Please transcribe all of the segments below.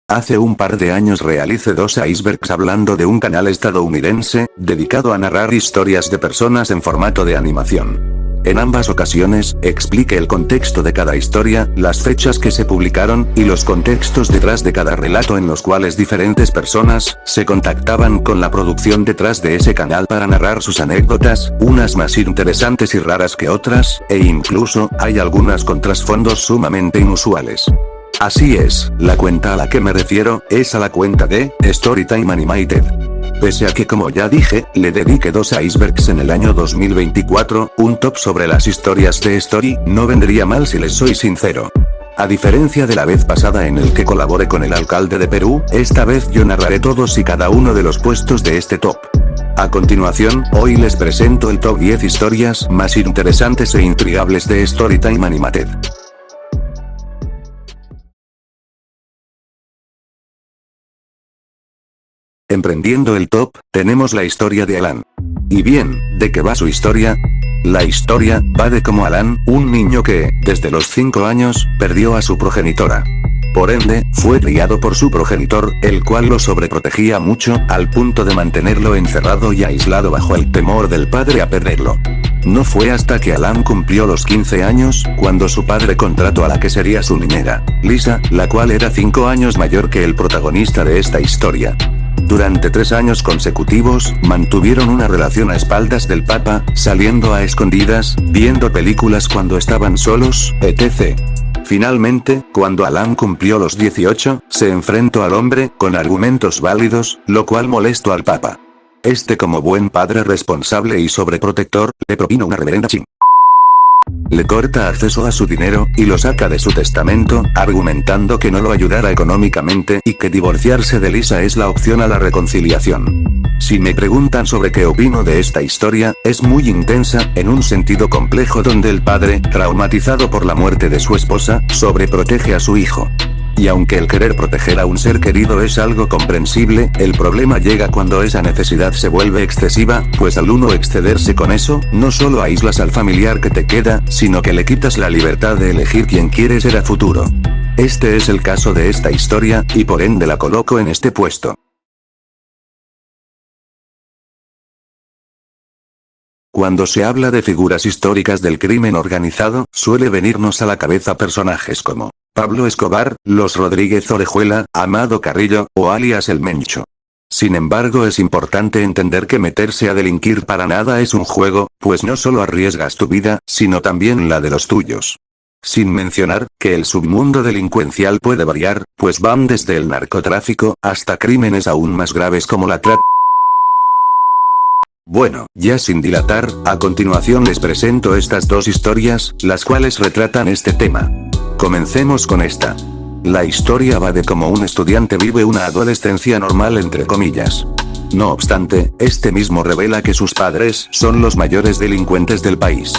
Hace un par de años realicé 2 icebergs hablando de un canal estadounidense, dedicado a narrar historias de personas en formato de animación. En ambas ocasiones, expliqué el contexto de cada historia, las fechas que se publicaron, y los contextos detrás de cada relato en los cuales diferentes personas, se contactaban con la producción detrás de ese canal para narrar sus anécdotas, unas más interesantes y raras que otras, e incluso, hay algunas con trasfondos sumamente inusuales. Así es, la cuenta a la que me refiero, es a la cuenta de Storytime Animated. Pese a que, como ya dije, le dediqué 2 icebergs en el año 2024, un top sobre las historias de Story, no vendría mal si les soy sincero. A diferencia de la vez pasada en el que colaboré con el alcalde de Perú, esta vez yo narraré todos y cada uno de los puestos de este top. A continuación, hoy les presento el top 10 historias más interesantes e intrigables de Storytime Animated. Emprendiendo el top, tenemos la historia de Alan. Y bien, ¿de qué va su historia? La historia va de cómo Alan, un niño que, desde los 5 años, perdió a su progenitora. Por ende, fue criado por su progenitor, el cual lo sobreprotegía mucho, al punto de mantenerlo encerrado y aislado bajo el temor del padre a perderlo. No fue hasta que Alan cumplió los 15 años, cuando su padre contrató a la que sería su niñera, Lisa, la cual era 5 años mayor que el protagonista de esta historia. Durante 3 años consecutivos, mantuvieron una relación a espaldas del papa, saliendo a escondidas, viendo películas cuando estaban solos, etc. Finalmente, cuando Alan cumplió los 18, se enfrentó al hombre, con argumentos válidos, lo cual molestó al papa. Este, como buen padre responsable y sobreprotector, le propina una reverenda ching. Le corta acceso a su dinero, y lo saca de su testamento, argumentando que no lo ayudará económicamente, y que divorciarse de Lisa es la opción a la reconciliación. Si me preguntan sobre qué opino de esta historia, es muy intensa, en un sentido complejo donde el padre, traumatizado por la muerte de su esposa, sobreprotege a su hijo. Y aunque el querer proteger a un ser querido es algo comprensible, el problema llega cuando esa necesidad se vuelve excesiva, pues al uno excederse con eso, no solo aíslas al familiar que te queda, sino que le quitas la libertad de elegir quién quieres ser a futuro. Este es el caso de esta historia, y por ende la coloco en este puesto. Cuando se habla de figuras históricas del crimen organizado, suele venirnos a la cabeza personajes como Pablo Escobar, Los Rodríguez Orejuela, Amado Carrillo, o alias El Mencho. Sin embargo, es importante entender que meterse a delinquir para nada es un juego, pues no solo arriesgas tu vida, sino también la de los tuyos. Sin mencionar, que el submundo delincuencial puede variar, pues van desde el narcotráfico, hasta crímenes aún más graves como la trata. Bueno, ya sin dilatar, a continuación les presento estas 2 historias, las cuales retratan este tema. Comencemos con esta. La historia va de cómo un estudiante vive una adolescencia normal entre comillas. No obstante, este mismo revela que sus padres son los mayores delincuentes del país.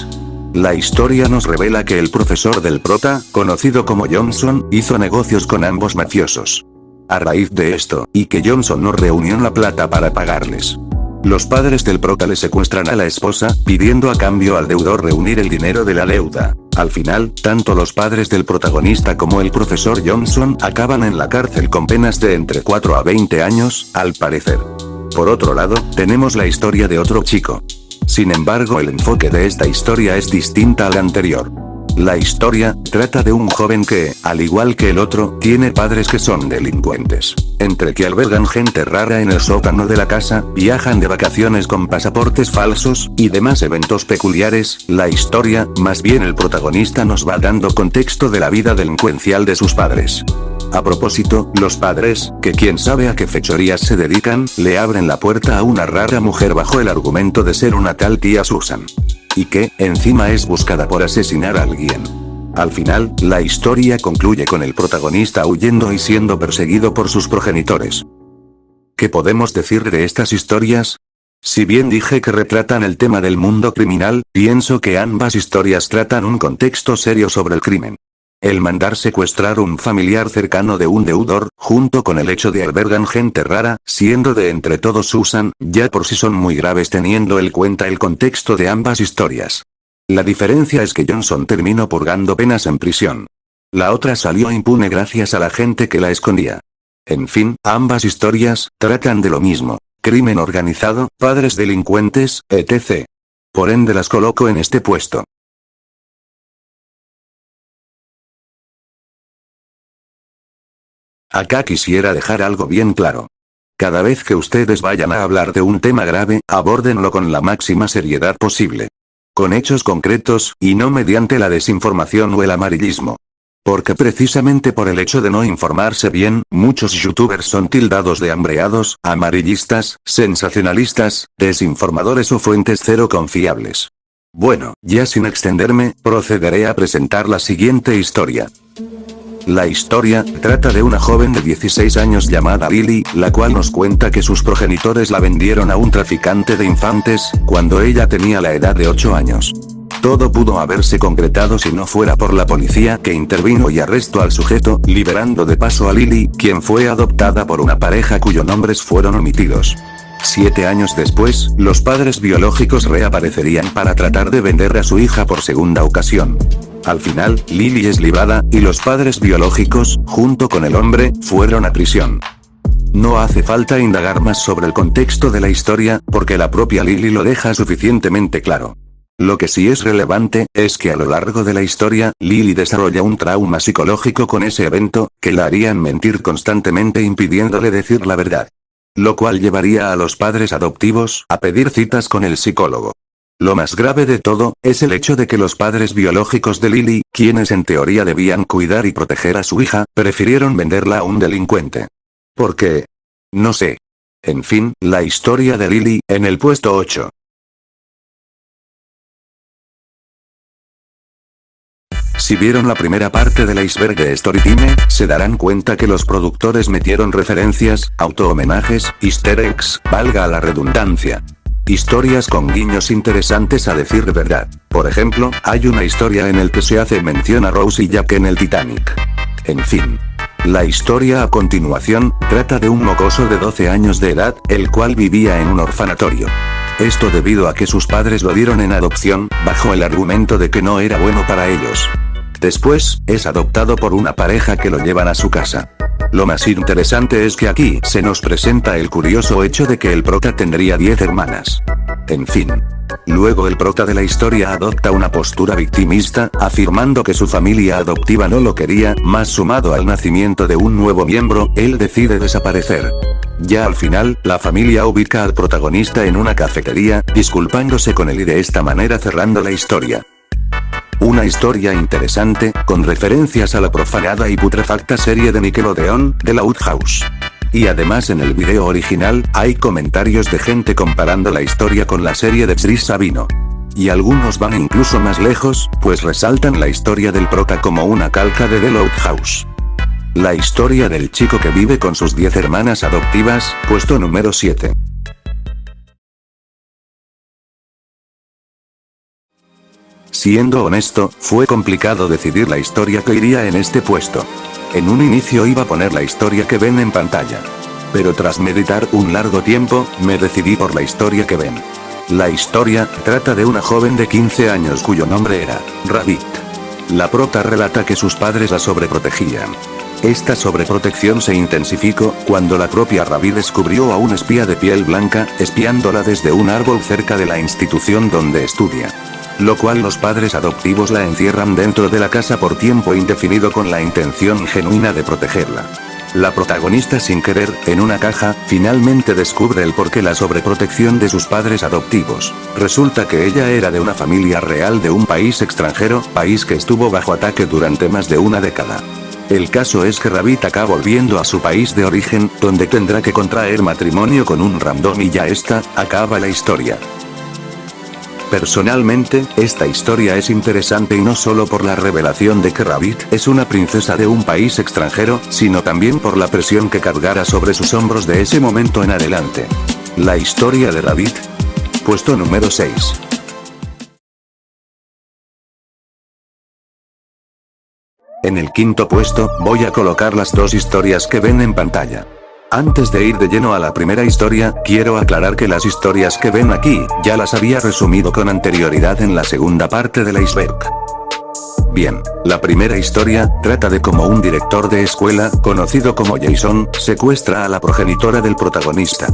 La historia nos revela que el profesor del prota, conocido como Johnson, hizo negocios con ambos mafiosos. A raíz de esto, y que Johnson no reunió la plata para pagarles, los padres del prota le secuestran a la esposa, pidiendo a cambio al deudor reunir el dinero de la deuda. Al final, tanto los padres del protagonista como el profesor Johnson acaban en la cárcel con penas de entre 4 a 20 años, al parecer. Por otro lado, tenemos la historia de otro chico. Sin embargo, el enfoque de esta historia es distinta a la anterior. La historia trata de un joven que, al igual que el otro, tiene padres que son delincuentes. Entre que albergan gente rara en el sótano de la casa, viajan de vacaciones con pasaportes falsos, y demás eventos peculiares, la historia, más bien el protagonista nos va dando contexto de la vida delincuencial de sus padres. A propósito, los padres, que quién sabe a qué fechorías se dedican, le abren la puerta a una rara mujer bajo el argumento de ser una tal tía Susan. Y que, encima es buscada por asesinar a alguien. Al final, la historia concluye con el protagonista huyendo y siendo perseguido por sus progenitores. ¿Qué podemos decir de estas historias? Si bien dije que retratan el tema del mundo criminal, pienso que ambas historias tratan un contexto serio sobre el crimen. El mandar secuestrar un familiar cercano de un deudor, junto con el hecho de albergan gente rara, siendo de entre todos Susan, ya por sí son muy graves teniendo en cuenta el contexto de ambas historias. La diferencia es que Johnson terminó purgando penas en prisión. La otra salió impune gracias a la gente que la escondía. En fin, ambas historias tratan de lo mismo: crimen organizado, padres delincuentes, etc. Por ende las coloco en este puesto. Acá quisiera dejar algo bien claro. Cada vez que ustedes vayan a hablar de un tema grave, abórdenlo con la máxima seriedad posible. Con hechos concretos, y no mediante la desinformación o el amarillismo. Porque precisamente por el hecho de no informarse bien, muchos youtubers son tildados de hambreados, amarillistas, sensacionalistas, desinformadores o fuentes cero confiables. Bueno, ya sin extenderme, procederé a presentar la siguiente historia. La historia trata de una joven de 16 años llamada Lily, la cual nos cuenta que sus progenitores la vendieron a un traficante de infantes, cuando ella tenía la edad de 8 años. Todo pudo haberse concretado si no fuera por la policía que intervino y arrestó al sujeto, liberando de paso a Lily, quien fue adoptada por una pareja cuyos nombres fueron omitidos. 7 años después, los padres biológicos reaparecerían para tratar de vender a su hija por segunda ocasión. Al final, Lily es librada, y los padres biológicos, junto con el hombre, fueron a prisión. No hace falta indagar más sobre el contexto de la historia, porque la propia Lily lo deja suficientemente claro. Lo que sí es relevante, es que a lo largo de la historia, Lily desarrolla un trauma psicológico con ese evento, que la harían mentir constantemente impidiéndole decir la verdad. Lo cual llevaría a los padres adoptivos a pedir citas con el psicólogo. Lo más grave de todo, es el hecho de que los padres biológicos de Lily, quienes en teoría debían cuidar y proteger a su hija, prefirieron venderla a un delincuente. ¿Por qué? No sé. En fin, la historia de Lily, en el puesto 8. Si vieron la primera parte del iceberg de Storytime, se darán cuenta que los productores metieron referencias, auto-homenajes, easter eggs, valga la redundancia. Historias con guiños interesantes a decir verdad. Por ejemplo, hay una historia en el que se hace mención a Rose y Jack en el Titanic. En fin. La historia a continuación, trata de un mocoso de 12 años de edad, el cual vivía en un orfanatorio. Esto debido a que sus padres lo dieron en adopción, bajo el argumento de que no era bueno para ellos. Después, es adoptado por una pareja que lo llevan a su casa. Lo más interesante es que aquí se nos presenta el curioso hecho de que el prota tendría 10 hermanas. En fin. Luego el prota de la historia adopta una postura victimista, afirmando que su familia adoptiva no lo quería, más sumado al nacimiento de un nuevo miembro, él decide desaparecer. Ya al final, la familia ubica al protagonista en una cafetería, disculpándose con él y de esta manera cerrando la historia. Una historia interesante, con referencias a la profanada y putrefacta serie de Nickelodeon, The Loud House. Y además en el video original, hay comentarios de gente comparando la historia con la serie de Chris Sabino. Y algunos van incluso más lejos, pues resaltan la historia del prota como una calca de The Loud House. La historia del chico que vive con sus 10 hermanas adoptivas, puesto número 7. Siendo honesto, fue complicado decidir la historia que iría en este puesto. En un inicio iba a poner la historia que ven en pantalla. Pero tras meditar un largo tiempo, me decidí por la historia que ven. La historia trata de una joven de 15 años cuyo nombre era Rabbit. La prota relata que sus padres la sobreprotegían. Esta sobreprotección se intensificó cuando la propia Rabbit descubrió a un espía de piel blanca, espiándola desde un árbol cerca de la institución donde estudia. Lo cual los padres adoptivos la encierran dentro de la casa por tiempo indefinido con la intención genuina de protegerla. La protagonista sin querer, en una caja, finalmente descubre el porqué la sobreprotección de sus padres adoptivos. Resulta que ella era de una familia real de un país extranjero, país que estuvo bajo ataque durante más de una década. El caso es que Rabbit acaba volviendo a su país de origen, donde tendrá que contraer matrimonio con un random y ya está, acaba la historia. Personalmente, esta historia es interesante y no solo por la revelación de que Rabbit es una princesa de un país extranjero, sino también por la presión que cargara sobre sus hombros de ese momento en adelante. La historia de Rabbit. Puesto número 6. En el quinto puesto, voy a colocar las dos historias que ven en pantalla. Antes de ir de lleno a la primera historia, quiero aclarar que las historias que ven aquí, ya las había resumido con anterioridad en la segunda parte del iceberg. Bien, la primera historia, trata de cómo un director de escuela, conocido como Jason, secuestra a la progenitora del protagonista.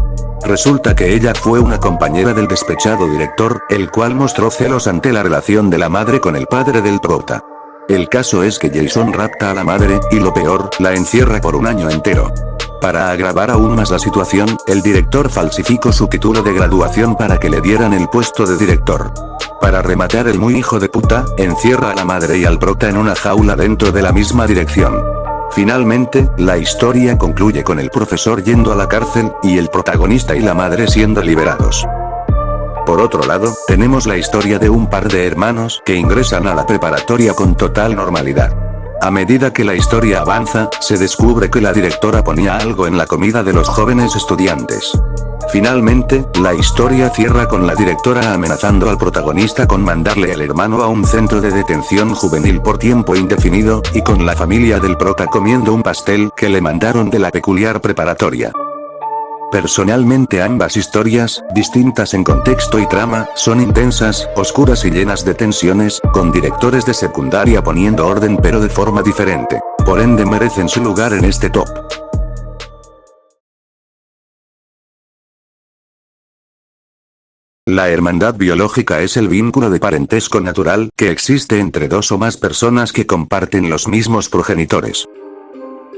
Resulta que ella fue una compañera del despechado director, el cual mostró celos ante la relación de la madre con el padre del prota. El caso es que Jason rapta a la madre, y lo peor, la encierra por un año entero. Para agravar aún más la situación, el director falsificó su título de graduación para que le dieran el puesto de director. Para rematar, el muy hijo de puta, encierra a la madre y al prota en una jaula dentro de la misma dirección. Finalmente, la historia concluye con el profesor yendo a la cárcel, y el protagonista y la madre siendo liberados. Por otro lado, tenemos la historia de un par de hermanos que ingresan a la preparatoria con total normalidad. A medida que la historia avanza, se descubre que la directora ponía algo en la comida de los jóvenes estudiantes. Finalmente, la historia cierra con la directora amenazando al protagonista con mandarle al hermano a un centro de detención juvenil por tiempo indefinido, y con la familia del prota comiendo un pastel que le mandaron de la peculiar preparatoria. Personalmente ambas historias, distintas en contexto y trama, son intensas, oscuras y llenas de tensiones, con directores de secundaria poniendo orden pero de forma diferente. Por ende merecen su lugar en este top. La hermandad biológica es el vínculo de parentesco natural que existe entre dos o más personas que comparten los mismos progenitores.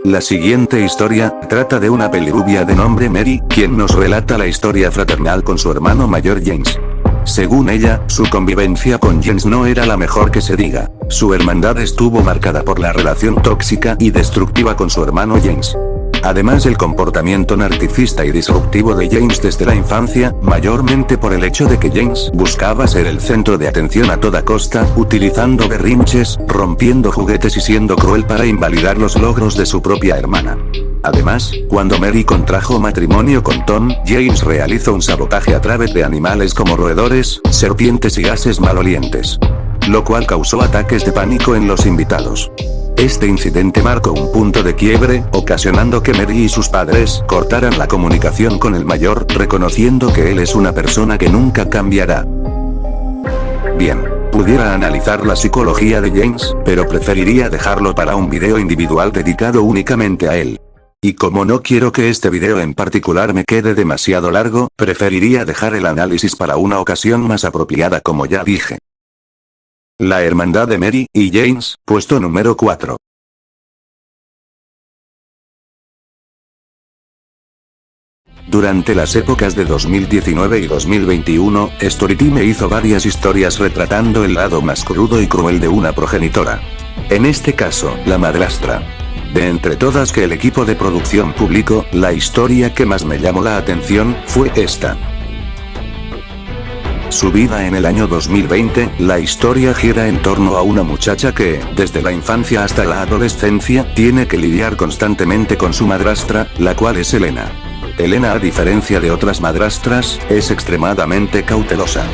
La siguiente historia, trata de una pelirrubia de nombre Mary, quien nos relata la historia fraternal con su hermano mayor James. Según ella, su convivencia con James no era la mejor que se diga. Su hermandad estuvo marcada por la relación tóxica y destructiva con su hermano James. Además, el comportamiento narcisista y disruptivo de James desde la infancia, mayormente por el hecho de que James buscaba ser el centro de atención a toda costa, utilizando berrinches, rompiendo juguetes y siendo cruel para invalidar los logros de su propia hermana. Además, cuando Mary contrajo matrimonio con Tom, James realizó un sabotaje a través de animales como roedores, serpientes y gases malolientes, lo cual causó ataques de pánico en los invitados. Este incidente marcó un punto de quiebre, ocasionando que Mary y sus padres cortaran la comunicación con el mayor, reconociendo que él es una persona que nunca cambiará. Bien, pudiera analizar la psicología de James, pero preferiría dejarlo para un video individual dedicado únicamente a él. Y como no quiero que este video en particular me quede demasiado largo, preferiría dejar el análisis para una ocasión más apropiada, como ya dije. La hermandad de Mary y James, puesto número 4. Durante las épocas de 2019 y 2021, Storytime me hizo varias historias retratando el lado más crudo y cruel de una progenitora. En este caso, la madrastra. De entre todas que el equipo de producción publicó, la historia que más me llamó la atención fue esta. Su vida en el año 2020, la historia gira en torno a una muchacha que, desde la infancia hasta la adolescencia, tiene que lidiar constantemente con su madrastra, la cual es Elena. Elena, a diferencia de otras madrastras, es extremadamente cautelosa.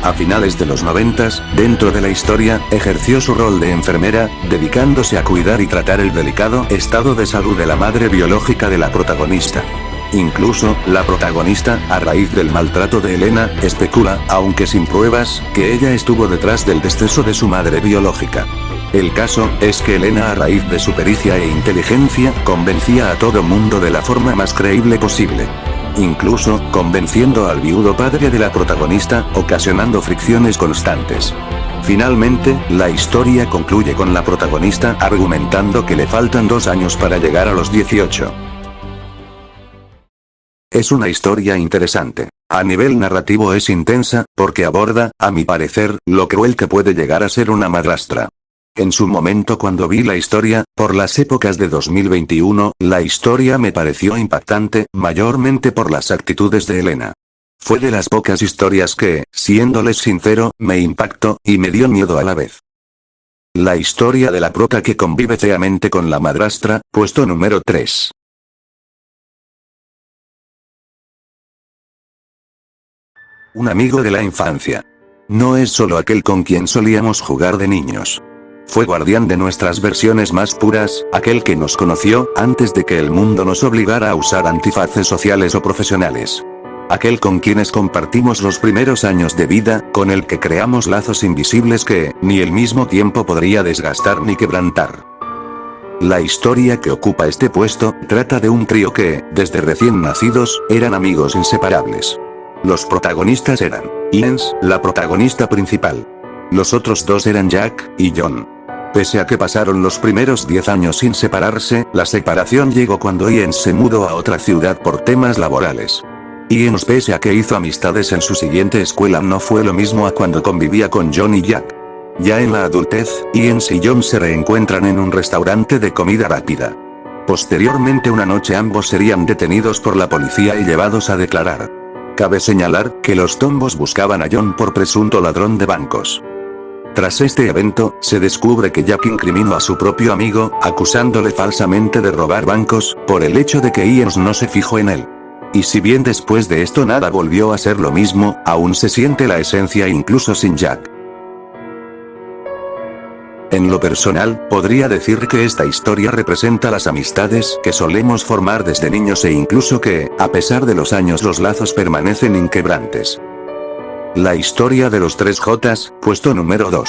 A finales de los 90s, dentro de la historia, ejerció su rol de enfermera, dedicándose a cuidar y tratar el delicado estado de salud de la madre biológica de la protagonista. Incluso, la protagonista, a raíz del maltrato de Elena, especula, aunque sin pruebas, que ella estuvo detrás del deceso de su madre biológica. El caso es que Elena, a raíz de su pericia e inteligencia, convencía a todo mundo de la forma más creíble posible. Incluso, convenciendo al viudo padre de la protagonista, ocasionando fricciones constantes. Finalmente, la historia concluye con la protagonista argumentando que le faltan 2 años para llegar a los 18. Es una historia interesante. A nivel narrativo es intensa, porque aborda, a mi parecer, lo cruel que puede llegar a ser una madrastra. En su momento, cuando vi la historia, por las épocas de 2021, la historia me pareció impactante, mayormente por las actitudes de Elena. Fue de las pocas historias que, siéndoles sincero, me impactó, y me dio miedo a la vez. La historia de la prota que convive feamente con la madrastra, puesto número 3. Un amigo de la infancia. No es solo aquel con quien solíamos jugar de niños. Fue guardián de nuestras versiones más puras, aquel que nos conoció antes de que el mundo nos obligara a usar antifaces sociales o profesionales. Aquel con quienes compartimos los primeros años de vida, con el que creamos lazos invisibles que, ni el mismo tiempo podría desgastar ni quebrantar. La historia que ocupa este puesto, trata de un trío que, desde recién nacidos, eran amigos inseparables. Los protagonistas eran Jens, la protagonista principal. Los otros dos eran Jack y John. Pese a que pasaron los primeros 10 años sin separarse, la separación llegó cuando Jens se mudó a otra ciudad por temas laborales. Jens, pese a que hizo amistades en su siguiente escuela, no fue lo mismo a cuando convivía con John y Jack. Ya en la adultez, Jens y John se reencuentran en un restaurante de comida rápida. Posteriormente una noche ambos serían detenidos por la policía y llevados a declarar. Cabe señalar que los tombos buscaban a John por presunto ladrón de bancos. Tras este evento, se descubre que Jack incriminó a su propio amigo, acusándole falsamente de robar bancos, por el hecho de que Jens no se fijó en él. Y si bien después de esto nada volvió a ser lo mismo, aún se siente la esencia incluso sin Jack. En lo personal, podría decir que esta historia representa las amistades que solemos formar desde niños e incluso que, a pesar de los años, los lazos permanecen inquebrantes. La historia de los 3 Jotas, puesto número 2.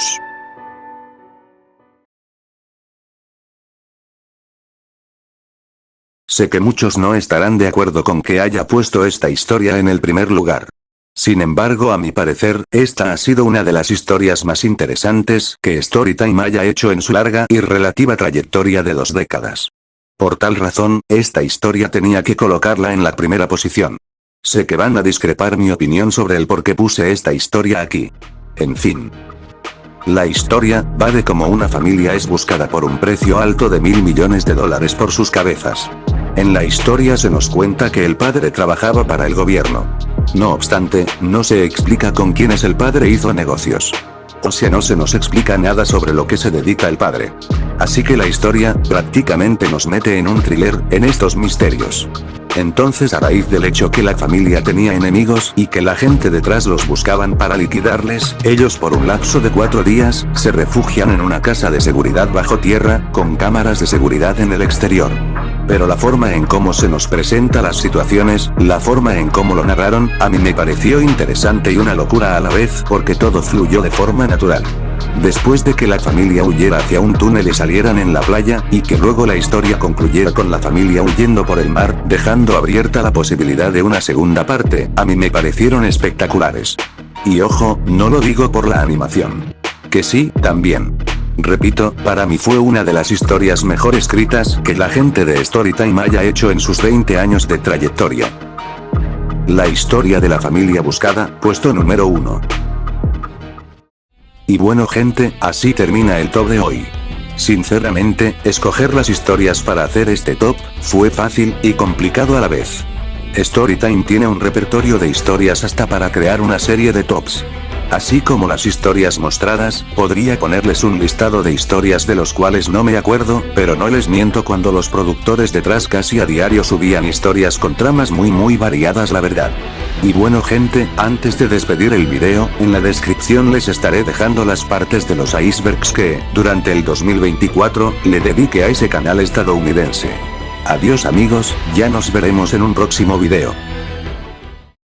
Sé que muchos no estarán de acuerdo con que haya puesto esta historia en el primer lugar. Sin embargo, a mi parecer, esta ha sido una de las historias más interesantes que Storytime haya hecho en su larga y relativa trayectoria de 2 décadas. Por tal razón, esta historia tenía que colocarla en la primera posición. Sé que van a discrepar mi opinión sobre el por qué puse esta historia aquí. En fin. La historia va de cómo una familia es buscada por un precio alto de $1.000 millones por sus cabezas. En la historia se nos cuenta que el padre trabajaba para el gobierno. No obstante, no se explica con quiénes el padre hizo negocios. O sea, no se nos explica nada sobre lo que se dedica el padre. Así que la historia, prácticamente nos mete en un thriller, en estos misterios. Entonces, a raíz del hecho que la familia tenía enemigos y que la gente detrás los buscaban para liquidarles, ellos por un lapso de 4 días, se refugian en una casa de seguridad bajo tierra, con cámaras de seguridad en el exterior. Pero la forma en cómo se nos presenta las situaciones, la forma en cómo lo narraron, a mí me pareció interesante y una locura a la vez, porque todo fluyó de forma natural. Después de que la familia huyera hacia un túnel y salieran en la playa, y que luego la historia concluyera con la familia huyendo por el mar, dejando abierta la posibilidad de una segunda parte, a mí me parecieron espectaculares. Y ojo, no lo digo por la animación. Que sí, también. Repito, para mí fue una de las historias mejor escritas que la gente de Storytime haya hecho en sus 20 años de trayectoria. La historia de la familia buscada, puesto número 1. Y bueno gente, así termina el top de hoy. Sinceramente, escoger las historias para hacer este top, fue fácil y complicado a la vez. Storytime tiene un repertorio de historias hasta para crear una serie de tops. Así como las historias mostradas, podría ponerles un listado de historias de los cuales no me acuerdo, pero no les miento cuando los productores detrás casi a diario subían historias con tramas muy variadas, la verdad. Y bueno gente, antes de despedir el video, en la descripción les estaré dejando las partes de los icebergs que, durante el 2024, le dediqué a ese canal estadounidense. Adiós amigos, ya nos veremos en un próximo video.